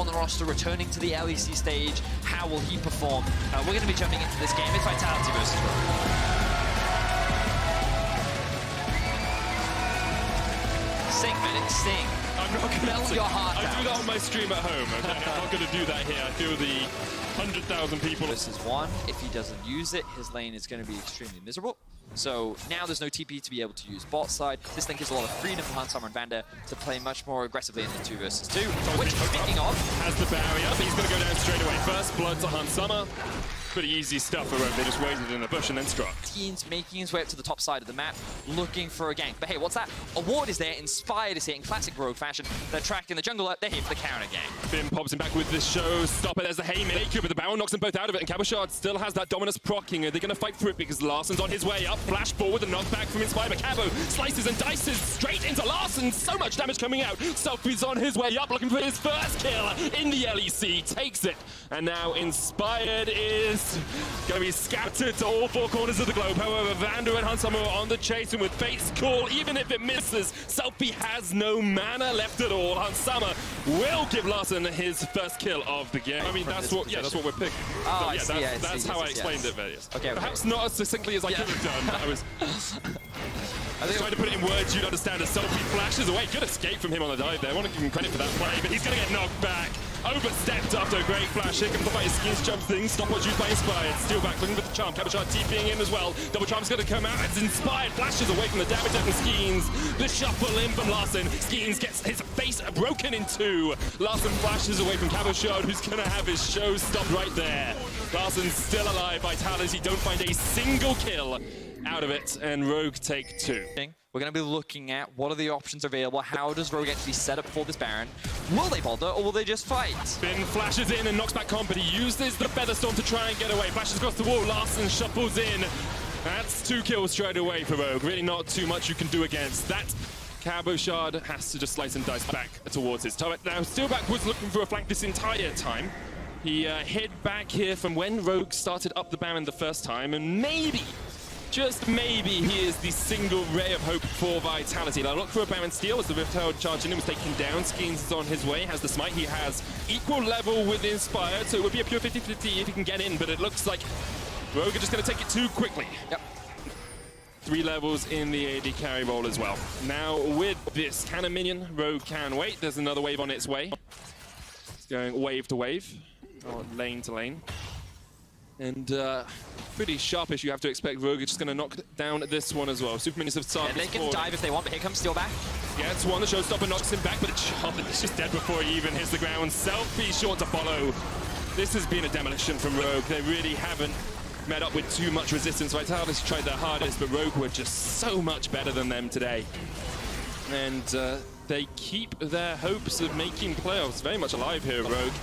on the roster, returning to the LEC stage. How will he perform? We're going to be jumping into this game. It's Vitality versus Rogue. Sing, medic, sing. I'm not going to your heart I do that on my stream at home. I'm not going to do that here. I feel the 100,000 people. This is one. If he doesn't use it, his lane is going to be extremely miserable. So now there's no TP to be able to use bot side. This thing gives a lot of freedom for Hansama and Vander to play much more aggressively in the 2 versus 2. Which, speaking of, has the barrier, but he's going to go down straight away. First blood to Hansama. Pretty easy stuff for Rogue. They just waited in the bush and then struck. Teens making his way up to the top side of the map, looking for a gank. But hey, what's that? Award is there, Inspired is here in classic Rogue fashion. They're tracking the jungle up, they're here for the counter gank. Bim pops him back with this show. Stop it, there's the haymaker, but the barrel knocks them both out of it, and Cabochard still has that dominance procking. Are they going to fight for it because Larsen's on his way up? Flash forward, the knockback from Inspired, but Cabo slices and dices straight into Larsen. So much damage coming out. Selfie's on his way up, looking for his first kill in the LEC. Takes it, and now Inspired is going to be scattered to all 4 corners of the globe. However, Vander and Hansama are on the chase, and with Fate's call, even if it misses, Selfie has no mana left at all. Hansama will give Larsen his first kill of the game. I mean, that's what we're picking. Oh, so, yeah, that's how I explained it, Verius. Okay, perhaps not as succinctly as I could have done. I was trying to put it in words you'd understand as Selfie flashes away. Good escape from him on the dive there. I want to give him credit for that play, but he's going to get knocked back. Overstepped after a great flash. Here comes the fight. Skins jumps things. Stopwatch used by Inspired. Steal back, looking for the charm. Cabochard TPing in as well. Double charm's going to come out. It's Inspired. Flashes away from the damage up from Skins. The shuffle in from Larsen. Skins gets his face broken in 2. Larsen flashes away from Cabochard, who's going to have his show stopped right there. Larsen's still alive. Vitality don't find a single kill out of it, and Rogue take 2. We're going to be looking at what are the options available. How does Rogue actually set up for this Baron? Will they bother, or will they just fight? Finn flashes in and knocks back comp, but he uses the Featherstorm to try and get away. Flashes across the wall, Larsen shuffles in. That's 2 kills straight away for Rogue. Really not too much you can do against that. Cabochard has to just slice and dice back towards his turret. Now, Steelback was looking for a flank this entire time. He hid back here from when Rogue started up the Baron the first time, and maybe, just maybe, he is the single ray of hope for Vitality. Now look for a Baron steal as the Rift Herald charging in was taken down. Skins is on his way, has the smite. He has equal level with Inspired, so it would be a pure 50-50 if he can get in, but it looks like Rogue are just going to take it too quickly. Yep. 3 levels in the AD carry role as well. Now with this cannon minion, Rogue can wait. There's another wave on its way. It's going wave to wave, or lane to lane. And pretty sharpish, you have to expect Rogue is just going to knock down this one as well. Super minions have started. Yeah, they can dive if they want, but here comes Steelback. Gets one, the showstopper knocks him back, but it's just dead before he even hits the ground. Selfie short to follow. This has been a demolition from Rogue. They really haven't met up with too much resistance. Vitality tried their hardest, but Rogue were just so much better than them today. And they keep their hopes of making playoffs very much alive here, Rogue.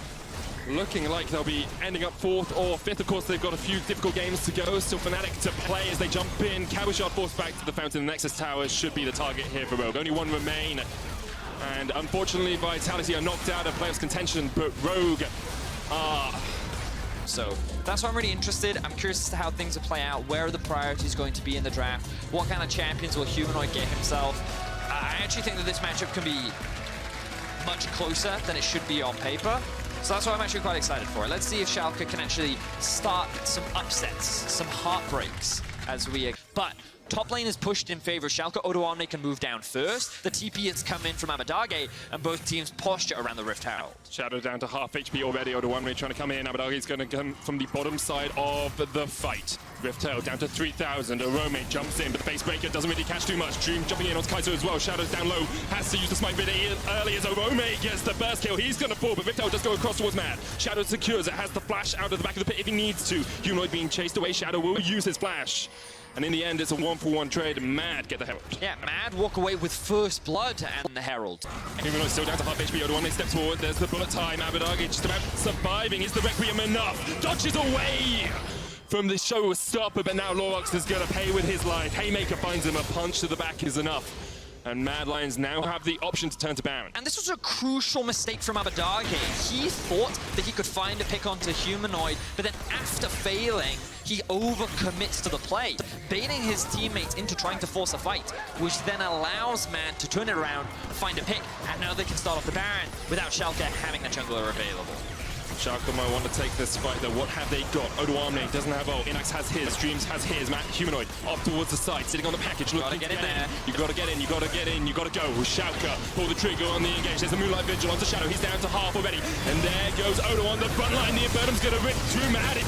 Looking like they'll be ending up 4th or 5th. Of course, they've got a few difficult games to go. Still Fnatic to play as they jump in. Cabochard forced back to the Fountain. The Nexus Tower should be the target here for Rogue. Only 1 remain. And unfortunately, Vitality are knocked out of playoffs contention, but Rogue are. So that's why I'm really interested. I'm curious as to how things will play out. Where are the priorities going to be in the draft? What kind of champions will Humanoid get himself? I actually think that this matchup can be much closer than it should be on paper. So that's why I'm actually quite excited for it. Let's see if Schalke can actually start some upsets, some heartbreaks as we... But top lane is pushed in favor of Schalke. Odoamne can move down first. The TP has come in from Abbedagge, and both teams posture around the Rift Herald. Shadow down to half HP already. Odoamne trying to come in. Abbedagge is going to come from the bottom side of the fight. Rift Herald down to 3,000. Arome jumps in, but the face breaker doesn't really catch too much. Dream jumping in on Kaizo as well. Shadow's down low. Has to use the smite really early as Arome gets the burst kill. He's going to fall, but Rift Herald does go across towards Mad. Shadow secures it. Has the flash out of the back of the pit if he needs to. Humanoid being chased away. Shadow will use his flash. And in the end, it's a 1-for-1 trade. Mad get the Herald. Yeah, Mad walk away with first blood and the Herald. Humanoid still down to half HP. Odoamne steps forward. There's the bullet time. Abbedagge just about surviving. Is the Requiem enough? Dodges away from the showstopper, but now Lorox is going to pay with his life. Haymaker finds him. A punch to the back is enough. And Mad Lions now have the option to turn to Baron. And this was a crucial mistake from Abbedagge. He thought that he could find a pick onto Humanoid, but then after failing, he overcommits to the play. baiting his teammates into trying to force a fight, which then allows Mad to turn it around, find a pick, and now they can start off the Baron without Schalke having a jungler available. Schalke might want to take this fight though. What have they got? Odoamne doesn't have ult. Inax has his. Dreams has his. Matt Humanoid off towards the side, sitting on the package. Looking Gotta get in there. You gotta get in. You gotta get in. You gotta go. Schalke pull the trigger on the engage. There's a Moonlight Vigil onto Shadow. He's down to half already. And there goes Odo on the front line. The Infernum's gonna rip through Mad.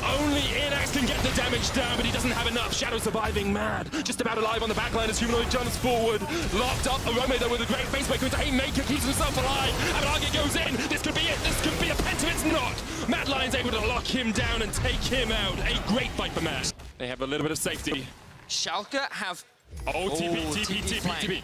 Only Inax can get the damage down, but he doesn't have enough. Shadow surviving. Mad just about alive on the backline as Humanoid jumps forward. Locked up. Arome though with a great face breaker into Haymaker, keeps himself alive. Abenage goes in. This could be it. This could be a penta. It's not. Mad Lion's able to lock him down and take him out. A great fight for Mad. They have a little bit of safety. Schalke have... Oh, TP.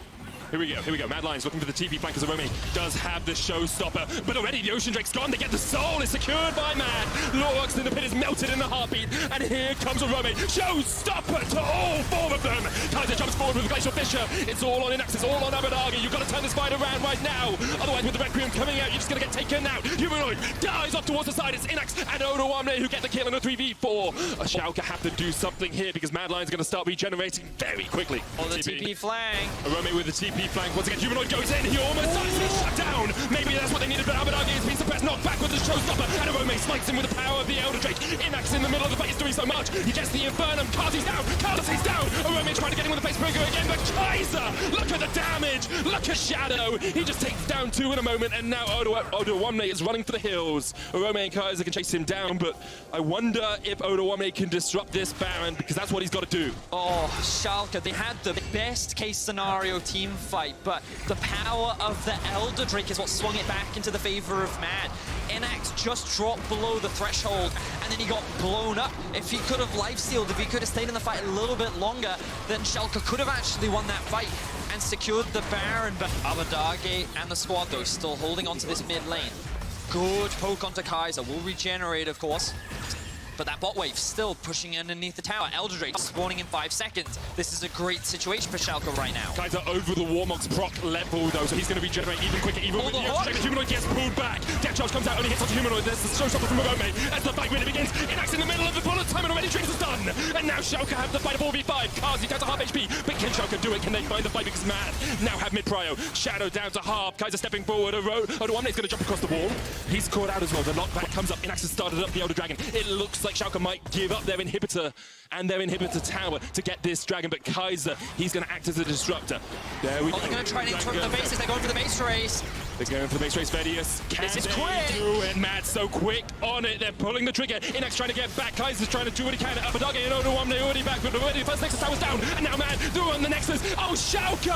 Here we go. Mad Lion's looking for the TP flank as Arome does have the showstopper. But already the Ocean Drake's gone. They get the soul. It's secured by Mad. Lorx in the pit is melted in the heartbeat. And here comes Arome. Showstopper to all four of them. Kaiser jumps forward with Glacial Fissure. It's all on Inax. It's all on Abenage. You've got to turn this fight around right now. Otherwise, with the Requiem coming out, you're just going to get taken out. Humanoid dies off towards the side. It's Inax and Odoamne who get the kill in a 3v4. Schalke have to do something here because Mad Lion's going to start regenerating very quickly. On the TP flank. Arome with the TP flank. Once again, Humanoid goes in. He almost starts to get shut down. Maybe that's what they needed, but Abenage has been suppressed. Knocked back with the showstopper. And Arome smites him with the power of the Elder Drake. Inax in the middle of the fight is doing so much. He gets the Infernum. Kazi's down. Kazi's down. Arome trying to get him with the face breaker again, but Kaiser! Look at the damage. Look at Shadow. He just takes down two in a moment, and now Odoamne is running for the hills. Arome and Kaiser can chase him down, but I wonder if Odoamne can disrupt this Baron, because that's what he's got to do. Oh, Schalke, they had the best case scenario team fight, but the power of the Elder Drake is what swung it back into the favor of Mad. Inax just dropped below the threshold, and then he got blown up. If he could have lifestealed, if he could have stayed in the fight a little bit longer, then Schalke could have actually won that fight and secured the Baron. But Abenage and the squad, though, still holding onto this mid lane. Good poke onto Kaiser. Will regenerate, of course. But that bot wave still pushing underneath the tower. Elder Drake spawning in 5 seconds. This is a great situation for Schalke right now. Kaiser over the Warmock's proc level though, so he's going to regenerate even quicker, even with the Elder Drake. The Humanoid gets pulled back. Death Charge comes out, only hits onto Humanoid. There's the showstopper from Arome as the fight really begins. Inax in the middle of the bullet time and already Drinks is done. And now Schalke have the fight of 4v5. Kazi down to half HP. But can Schalke do it? Can they find the fight? Because Mad now have mid-prio. Shadow down to half. Kaiser stepping forward. Odoamne's going to jump across the wall. He's caught out as well. The knockback comes up. Inax has started up the Elder Dragon. It looks like Schalke might give up their inhibitor and their inhibitor tower to get this dragon, but Kaiser, he's going to act as a disruptor. There we go. They're going to try and interrupt the bases. They're going for the base race. They're going for the base race, Vedius. This is quick. Do it, Mad, so quick on it. They're pulling the trigger. Inax trying to get back. Kaiser's trying to do what he can. Abenage and Odoamne already back, but already the first Nexus tower's down. And now Mad, they're on the Nexus. Oh, Schalke!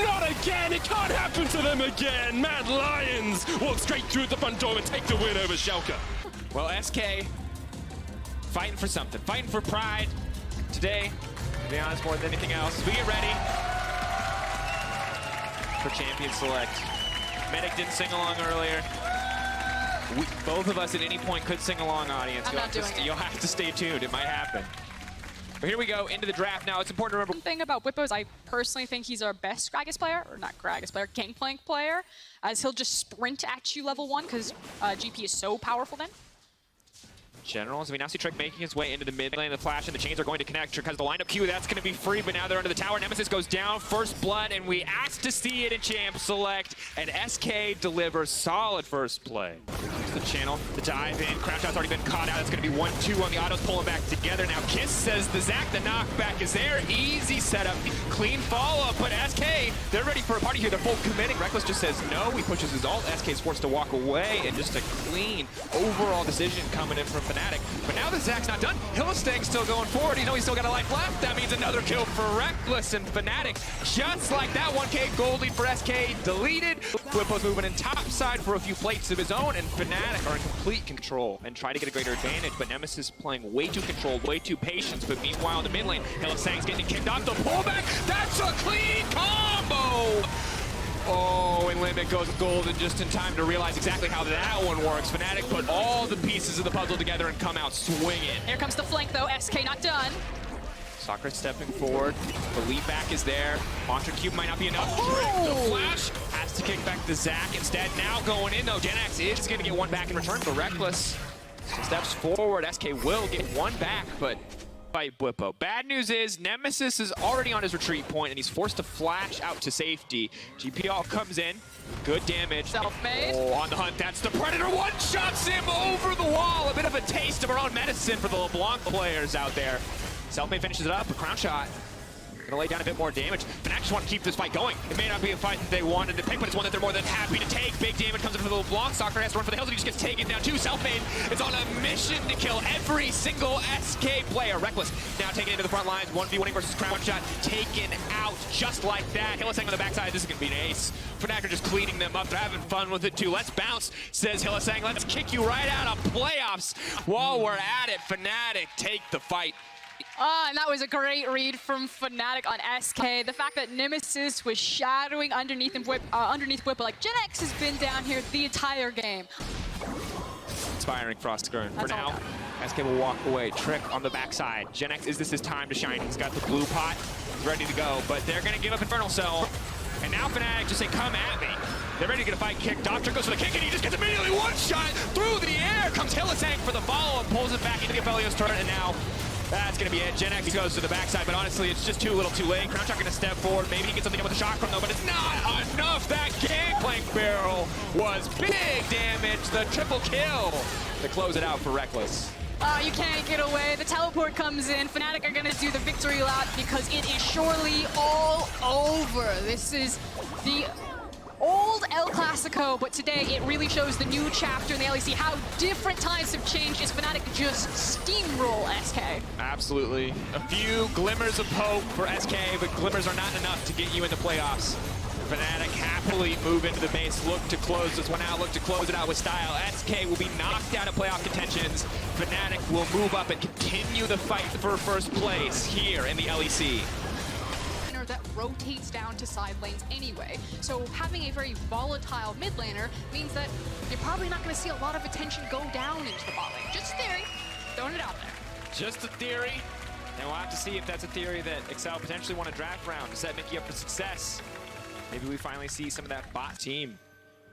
Not again! It can't happen to them again! Mad Lions walk straight through the front door and take the win over Schalke. Well, SK fighting for something, fighting for pride today, to be honest, more than anything else. We get ready for Champion Select. Medic didn't sing along earlier. Both of us at any point could sing along, audience. You'll have to stay tuned, it might happen. But here we go, into the draft now. It's important to remember. One thing about Whippo is I personally think he's our best Gragas player, or not Gragas player, Gangplank player, as he'll just sprint at you level 1 because GP is so powerful then. Generals, we now see Trick making his way into the mid lane. The flash and the chains are going to connect because the lineup queue, that's going to be free, but now they're under the tower. Nemesis goes down, first blood, and we asked to see it in Champ Select, and SK delivers solid first play. Here's the channel, the dive in, Crouch Out's already been caught out. That's going to be 1-2 on the autos, pulling back together. Now Kiss says the Zac, the knockback is there. Easy setup, clean follow-up, but SK, they're ready for a party here. They're full committing. Reckless just says no, he pushes his ult. SK is forced to walk away, and just a clean overall decision coming in from Fnatic. But now the Zac's not done. Hillistang's still going forward. You know he's still got a life left. That means another kill for Reckless and Fnatic. Just like that, 1K gold lead for SK deleted. Whippo's moving in top side for a few plates of his own, and Fnatic are in complete control and try to get a greater advantage. But Nemesis playing way too controlled, way too patient. But meanwhile in the mid lane, Hillistang's getting kicked off the pullback. That's a clean combo! Oh, and Limit goes golden just in time to realize exactly how that one works. Fnatic put all the pieces of the puzzle together and come out swinging. Here comes the flank though, SK not done. Sakura stepping forward, the lead back is there. Monster Cube might not be enough. Oh. The flash has to kick back the Zac instead. Now going in though, Genax is going to get one back in return for Reckless. Steps forward, SK will get one back, but fight Bwipo. Bad news is Nemesis is already on his retreat point and he's forced to flash out to safety. GPL comes in, good damage. Self-made. Oh, on the hunt, that's the Predator. One-shots him over the wall. A bit of a taste of our own medicine for the LeBlanc players out there. Self-made finishes it up, a crown shot. Gonna lay down a bit more damage. Fnatic just want to keep this fight going. It may not be a fight that they wanted to pick, but it's one that they're more than happy to take. Big damage comes in for the LeBlanc. Soccer has to run for the hills and he just gets taken down too. Self-made is on a mission to kill every single SK player. Reckless now taken into the front lines. 1v1 versus crown shot. Taken out just like that. Hillisang on the backside. This is gonna be an ace. Fnatic are just cleaning them up. They're having fun with it too. Let's bounce, says Hillisang. Let's kick you right out of playoffs. While we're at it, Fnatic take the fight. And that was a great read from Fnatic on SK. The fact that Nemesis was shadowing underneath Bwipo, like Gen X has been down here the entire game. Inspiring Frostkern. For That's all now, SK will walk away. Trick on the backside. Gen X, is this his time to shine? He's got the blue pot. He's ready to go, but they're going to give up Infernal Cell. And now Fnatic just say, come at me. They're ready to get a fight kick. Doctor goes for the kick, and he just gets immediately one shot through the air. Comes Hillisang for the follow and pulls it back into the Aphelios turret, and now that's going to be it. Gen X goes to the backside, but honestly, it's just too little too late. Crown Shot going to step forward. Maybe he gets something up with a shock from though, but it's not enough. That Gangplank barrel was big damage. The triple kill to close it out for Reckless. You can't get away. The teleport comes in. Fnatic are going to do the victory lap because it is surely all over. This is the old El Clasico, but today it really shows the new chapter in the LEC, how different times have changed as Fnatic just steamroll SK. Absolutely. A few glimmers of hope for SK, but glimmers are not enough to get you into playoffs. Fnatic happily move into the base, look to close this one out, look to close it out with style. SK will be knocked out of playoff contentions. Fnatic will move up and continue the fight for first place here in the LEC. That rotates down to side lanes anyway. So having a very volatile mid laner means that you're probably not going to see a lot of attention go down into the bot lane. Just theory, throwing it out there. Just a theory, and we'll have to see if that's a theory that Excel potentially want to draft round to set Mickey up for success. Maybe we finally see some of that bot team.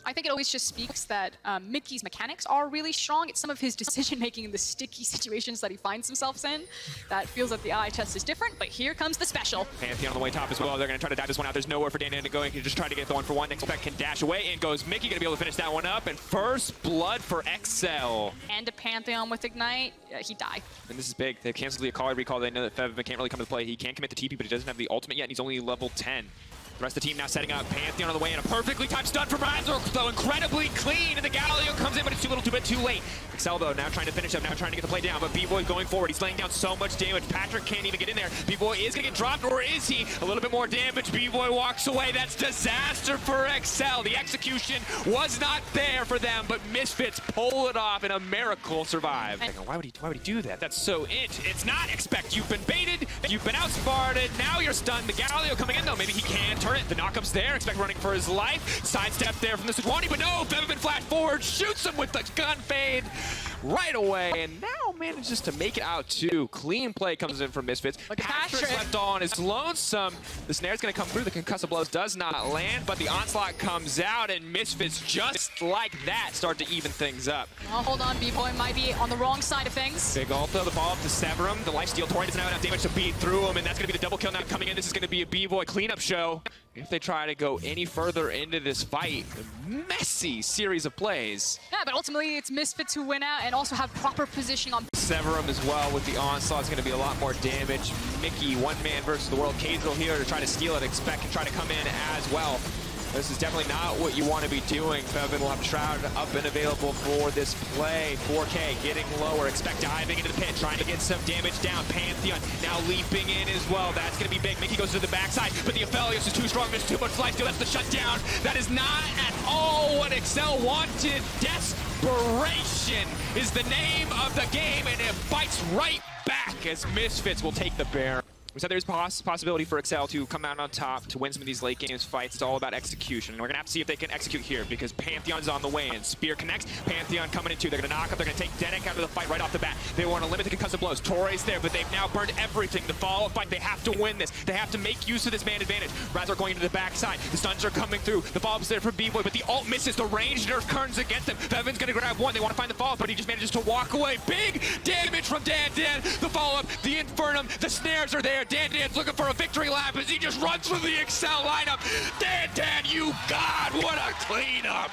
I think it always just speaks that Mickey's mechanics are really strong. It's some of his decision-making in the sticky situations that he finds himself in that feels that the eye test is different, but here comes the special. Pantheon on the way top as well. They're going to try to dive this one out. There's nowhere for Dan to go. He can just try to get the 1-for-1. Next spec can dash away. In goes Mickey, going to be able to finish that one up. And first blood for Excel. And a Pantheon with Ignite. He died. And this is big. They've canceled the Akali recall. They know that Fev can't really come to play. He can commit to TP, but he doesn't have the ultimate yet, and he's only level 10. The rest of the team now setting up. Pantheon on the way, and a perfectly timed stun from Razor, though incredibly clean. And the Galileo comes in, but it's too little, too bit too late. Excel, though, now trying to finish up, now trying to get the play down. But B-Boy going forward. He's laying down so much damage. Patrick can't even get in there. B-Boy is going to get dropped, or is he? A little bit more damage. B-Boy walks away. That's disaster for Excel. The execution was not there for them, but Misfits pull it off, and a miracle survived. Why would he do that? That's so it. It's not expect. You've been baited. You've been outsmarted. Now you're stunned. The Galileo coming in, though. Maybe he can turn it. The knockup's there. Expect running for his life. Sidestep there from the Sejuani, but no, Bevan flash forward, shoots him with the gun fade right away, and now manages to make it out too. Clean play comes in from Misfits. Patrick's left on is lonesome. The snare's going to come through. The concussive blows does not land, but the onslaught comes out, and Misfits just like that start to even things up. Oh, hold on, B-Boy might be on the wrong side of things. Big ult though, the follow-up to Severum. The lifesteal Tori doesn't have enough damage to beat through him, and that's going to be the double kill now coming in. This is going to be a B-Boy cleanup show. If they try to go any further into this fight, a messy series of plays. Yeah, but ultimately it's Misfits who win out and also have proper positioning on. Severum as well with the onslaught is going to be a lot more damage. Mickey, one man versus the world. Cadrill here to try to steal it. Expect to try to come in as well. This is definitely not what you want to be doing. Bevan will have Shroud up and available for this play. 4K getting lower. Expect diving into the pit, trying to get some damage down. Pantheon now leaping in as well. That's going to be big. Mickey goes to the backside, but the Aphelios is too strong. There's too much lifesteal. That's the shutdown. That is not at all what Excel wanted. Desperation is the name of the game, and it bites right back as Misfits will take the bear. We said there's possibility for Excel to come out on top to win some of these late games fights. It's all about execution. And we're going to have to see if they can execute here because Pantheon's on the way in. Spear connects. Pantheon coming in too. They're going to knock up. They're going to take Denik out of the fight right off the bat. They want to limit the concussive blows. Torre's there, but they've now burned everything. The follow-up fight, they have to win this. They have to make use of this man advantage. Razor going into the backside. The stuns are coming through. The follow-up's there for B-Boy, but the ult misses. The range nerf turns against them. Bevan's going to grab one. They want to find the follow-up, but he just manages to walk away. Big damage from Dan. The follow-up, the Infernum. him. The snares are there. Dan's looking for a victory lap as he just runs through the Excel lineup. Dan, you God, what a cleanup.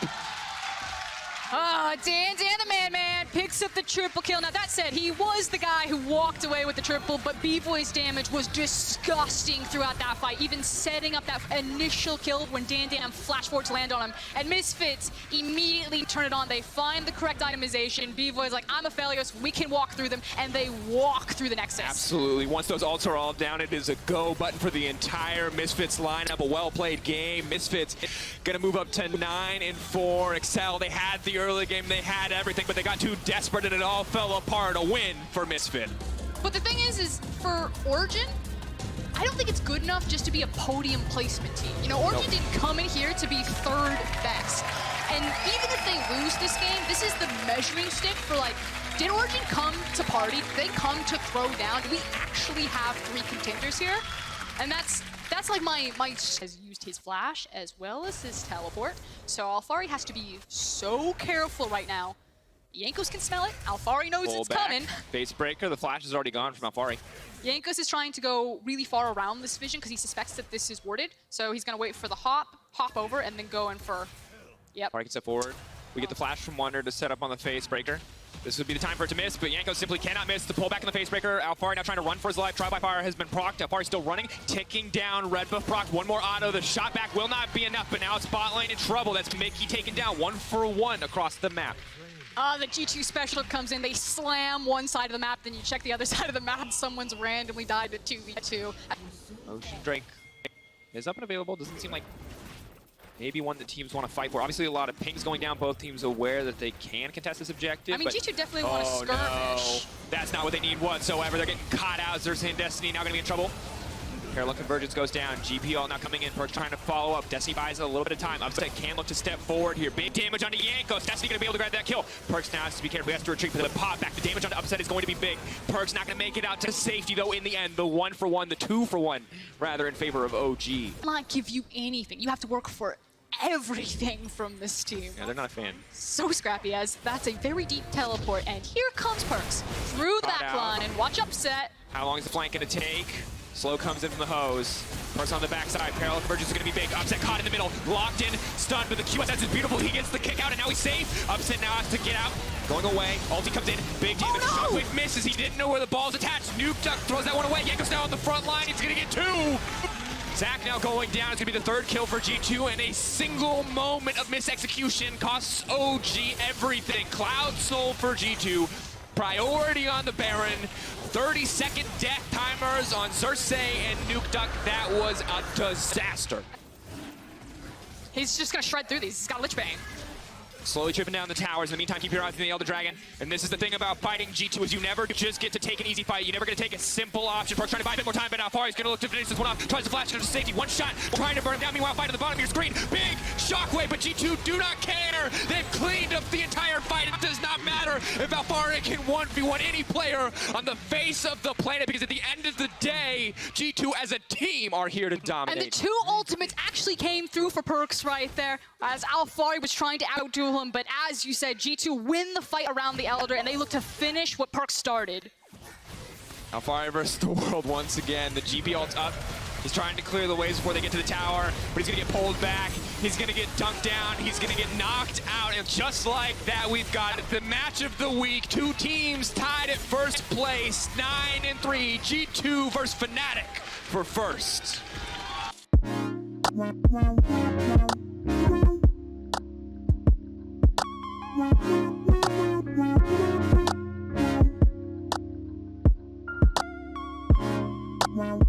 Dan the man picks up the triple kill. Now that said, he was the guy who walked away with the triple, but B-Boy's damage was disgusting throughout that fight, even setting up that initial kill when Dan flash forward to land on him. And Misfits immediately turn it on. They find the correct itemization. B-Boy's like, I'm a failure, so we can walk through them, and they walk through the Nexus. Absolutely. Once those ults are all down, it is a go button for the entire Misfits lineup. A well-played game. Misfits gonna move up to 9-4. Excel, they had the early game, they had everything, but they got too desperate and it all fell apart. A win for Misfit. But the thing is for Origin, I don't think it's good enough just to be a podium placement team. You know, Origin didn't come in here to be third best. And even if they lose this game, this is the measuring stick for like, did Origin come to party? Did they come to throw down? Do we actually have 3 contenders here? And that's like my has used his flash as well as his teleport. So Alphari has to be so careful right now. Jankos can smell it. Alphari knows it's coming. Base breaker, the flash is already gone from Alphari. Jankos is trying to go really far around this vision because he suspects that this is warded. So he's gonna wait for the hop over, and then go in for, yep. Alphari can step forward. We get the flash from Wonder to set up on the face breaker. This would be the time for it to miss, but Jankos simply cannot miss the pull back in the face breaker. Alphari now trying to run for his life. Trial by fire has been procced. Alphari still running, ticking down. Red buff procced. One more auto. The shot back will not be enough, but now it's bot lane in trouble. That's Mickey taken down 1-for-1 across the map. The G2 special comes in. They slam one side of the map, then you check the other side of the map. Someone's randomly died to 2v2. Ocean Drake is up and available. Doesn't seem like maybe one that teams want to fight for. Obviously, a lot of pings going down. Both teams aware that they can contest this objective. I mean, G2 definitely want to skirmish. No. That's not what they need whatsoever. They're getting caught out. There's Destiny now going to be in trouble. Parallel Convergence goes down. GPL now coming in. Perkz trying to follow up. Destiny buys a little bit of time. Upside can look to step forward here. Big damage onto Jankos. Destiny going to be able to grab that kill. Perkz now has to be careful. He has to retreat, but the pop back. The damage on the Upside is going to be big. Perkz not going to make it out to safety, though, in the end. The 1-for-1, the 2-for-1, rather, in favor of OG. Not give you anything. You have to work for everything from this team. Yeah, they're not a fan. So scrappy, as that's a very deep teleport. And here comes Perkz through the back line. And watch Upset. How long is the flank going to take? Slow comes in from the hose. Perkz on the backside. Parallel Convergence is going to be big. Upset caught in the middle. Locked in. Stunned. But the QSS is beautiful. He gets the kick out, and now he's safe. Upset now has to get out. Going away. Ulti comes in. Big damage. Oh, no! Shockwave misses. He didn't know where the ball's attached. Nuke Duck throws that one away. Jankos now on the front line. He's going to get 2. Zach now going down. It's going to be the 3rd kill for G2, and a single moment of misexecution costs OG everything. Cloud Soul for G2. Priority on the Baron. 30-second death timers on Xerxes and Nuke Duck. That was a disaster. He's just going to shred through these. He's got Lich Bane. Slowly tripping down the towers. In the meantime, keep your eyes on the Elder Dragon. And this is the thing about fighting G2 is you never just get to take an easy fight. You're never going to take a simple option. Perkz trying to buy a bit more time, but now Alphari's going to look to finish this one off. Tries to flash into safety. One shot. Trying to burn him down. Meanwhile, fight at the bottom of your screen. Big shockwave, but G2 do not care. They've cleaned up the entire fight. It does not matter if Alphari can 1v1 any player on the face of the planet, because at the end of the day, G2 as a team are here to dominate. And the 2 ultimates actually came through for Perkz right there, as Alphari was trying to outduel him, but as you said, G2 win the fight around the Elder, and they look to finish what Perkz started. Alphari versus the world once again. The GP ult's up. He's trying to clear the waves before they get to the tower, but he's going to get pulled back. He's going to get dunked down. He's going to get knocked out. And just like that, we've got the match of the week. 2 teams tied at first place. 9-3. G2 versus Fnatic for first. Wow.